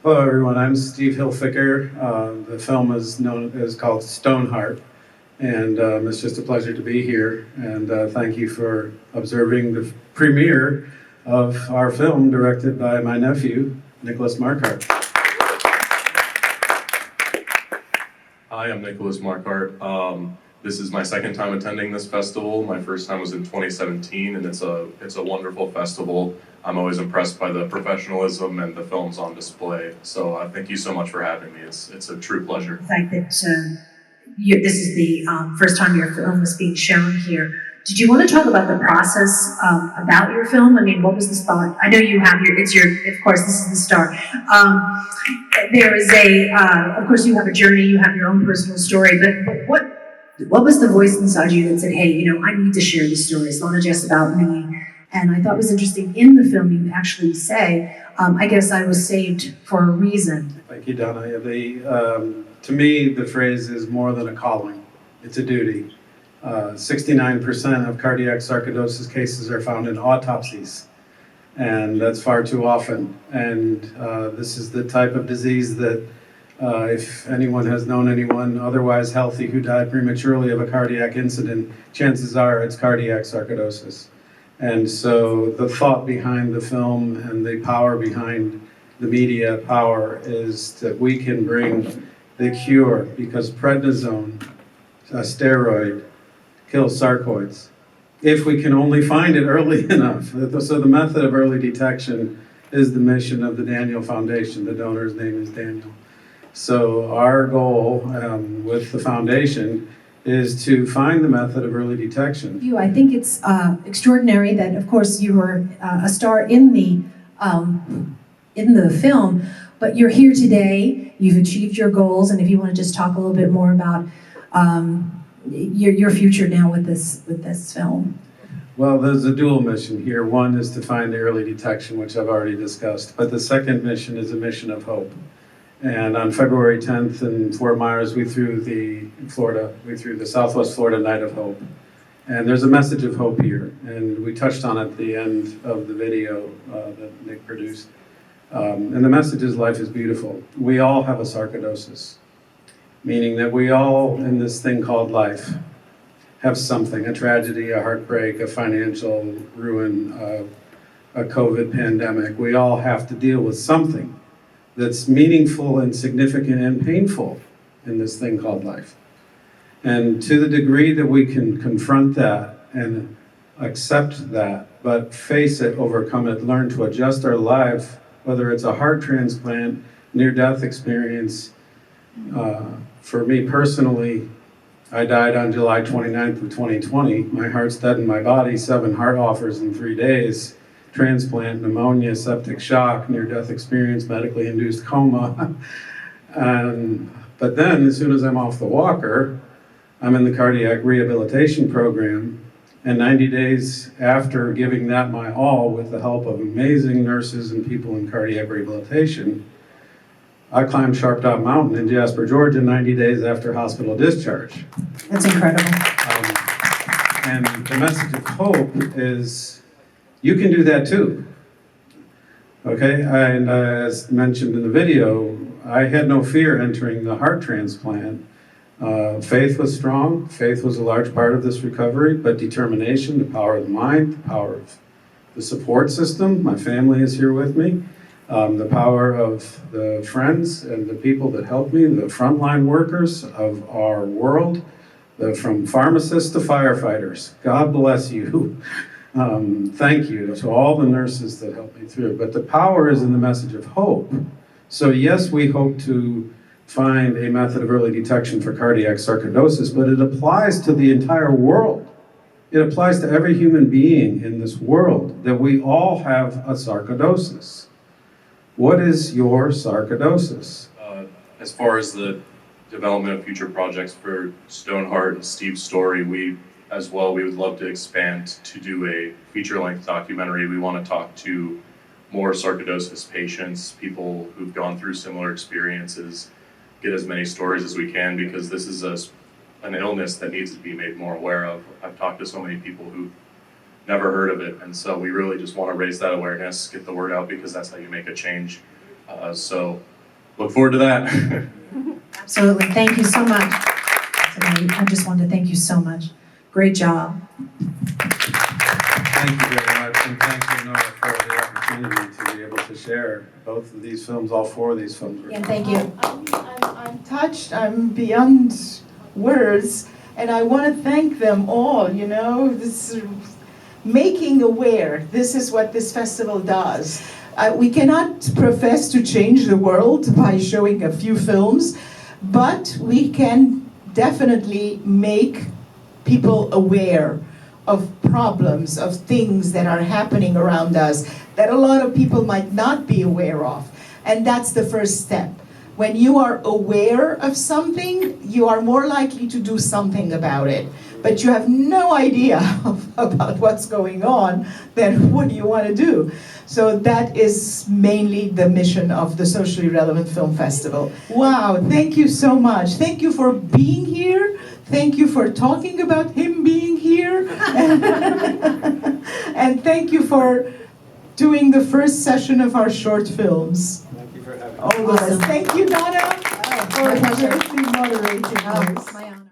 Hello, everyone. I'm Steve Hilfiker. The film is called Stoneheart, and it's just a pleasure to be here. And thank you for observing the premiere of our film, directed by my nephew, Nicholas Marquardt. Hi, I'm Nicholas Marquardt. This is my second time attending this festival. My first time was in 2017, and it's a wonderful festival. I'm always impressed by the professionalism and the films on display. So thank you so much for having me. It's a true pleasure. The fact that this is the first time your film is being shown here. Did you want to talk about the process about your film? I mean, what was the thought? I know you have of course, this is the star. There is of course, you have a journey, you have your own personal story, but what was the voice inside you that said, hey, I need to share this story. It's not just about me. And I thought it was interesting, in the film you actually say, I guess I was saved for a reason. Thank you, Donna. To me, the phrase is more than a calling. It's a duty. 69% of cardiac sarcoidosis cases are found in autopsies, and that's far too often. And this is the type of disease that if anyone has known anyone otherwise healthy who died prematurely of a cardiac incident, chances are it's cardiac sarcoidosis. And so the thought behind the film and the power behind the media power is that we can bring the cure, because prednisone, a steroid, kills sarcoids, if we can only find it early enough. So the method of early detection is the mission of the Daniel Foundation. The donor's name is Daniel. So our goal with the foundation is to find the method of early detection. I think it's extraordinary that, of course, you were a star in the film, but you're here today. You've achieved your goals, and if you want to just talk a little bit more about your future now with this film. Well, there's a dual mission here. One is to find the early detection, which I've already discussed, but the second mission is a mission of hope. And on February 10th in Fort Myers, we threw the Southwest Florida Night of Hope. And there's a message of hope here, and we touched on it at the end of the video that Nick produced. And the message is life is beautiful. We all have a sarcoidosis, meaning that we all, in this thing called life, have something, a tragedy, a heartbreak, a financial ruin, a COVID pandemic. We all have to deal with something that's meaningful and significant and painful in this thing called life. And to the degree that we can confront that and accept that, but face it, overcome it, learn to adjust our life, whether it's a heart transplant, near-death experience. For me personally, I died on July 29th of 2020. My heart's dead in my body, 7 heart offers in 3 days. Transplant, pneumonia, septic shock, near-death experience, medically induced coma. But then, as soon as I'm off the walker, I'm in the cardiac rehabilitation program, and 90 days after giving that my all with the help of amazing nurses and people in cardiac rehabilitation, I climbed Sharp Top Mountain in Jasper, Georgia, 90 days after hospital discharge. That's incredible. And the message of hope is, you can do that too, okay? And as mentioned in the video, I had no fear entering the heart transplant. Faith was strong. Faith was a large part of this recovery, but determination, the power of the mind, the power of the support system, my family is here with me, the power of the friends and the people that helped me, the frontline workers of our world, from pharmacists to firefighters. God bless you. Thank you to all the nurses that helped me through. But the power is in the message of hope. So yes, we hope to find a method of early detection for cardiac sarcoidosis, but it applies to the entire world. It applies to every human being in this world, that we all have a sarcoidosis. What is your sarcoidosis? As far as the development of future projects for Stoneheart and Steve's story, we would love to expand to do a feature-length documentary. We want to talk to more sarcoidosis patients, people who've gone through similar experiences, get as many stories as we can, because this is an illness that needs to be made more aware of. I've talked to so many people who've never heard of it, and so we really just want to raise that awareness, get the word out, because that's how you make a change. So look forward to that. Absolutely. Thank you so much. I just wanted to thank you so much. Great job. Thank you very much, and thank you, Nora, for the opportunity to be able to share both of these films, all four of these films. Yeah, thank you. I'm touched, I'm beyond words, and I want to thank them all, you know, this making aware, this is what this festival does. We cannot profess to change the world by showing a few films, but we can definitely make people aware of problems, of things that are happening around us that a lot of people might not be aware of. And that's the first step. When you are aware of something, you are more likely to do something about it. But you have no idea about what's going on, then what do you want to do? So that is mainly the mission of the Socially Relevant Film Festival. Wow, thank you so much. Thank you for being here. Thank you for talking about him being here. And thank you for doing the first session of our short films. Thank you for having me. All of us. Awesome. Thank you, Donna, for my pleasure. moderating Oh, this. my honor.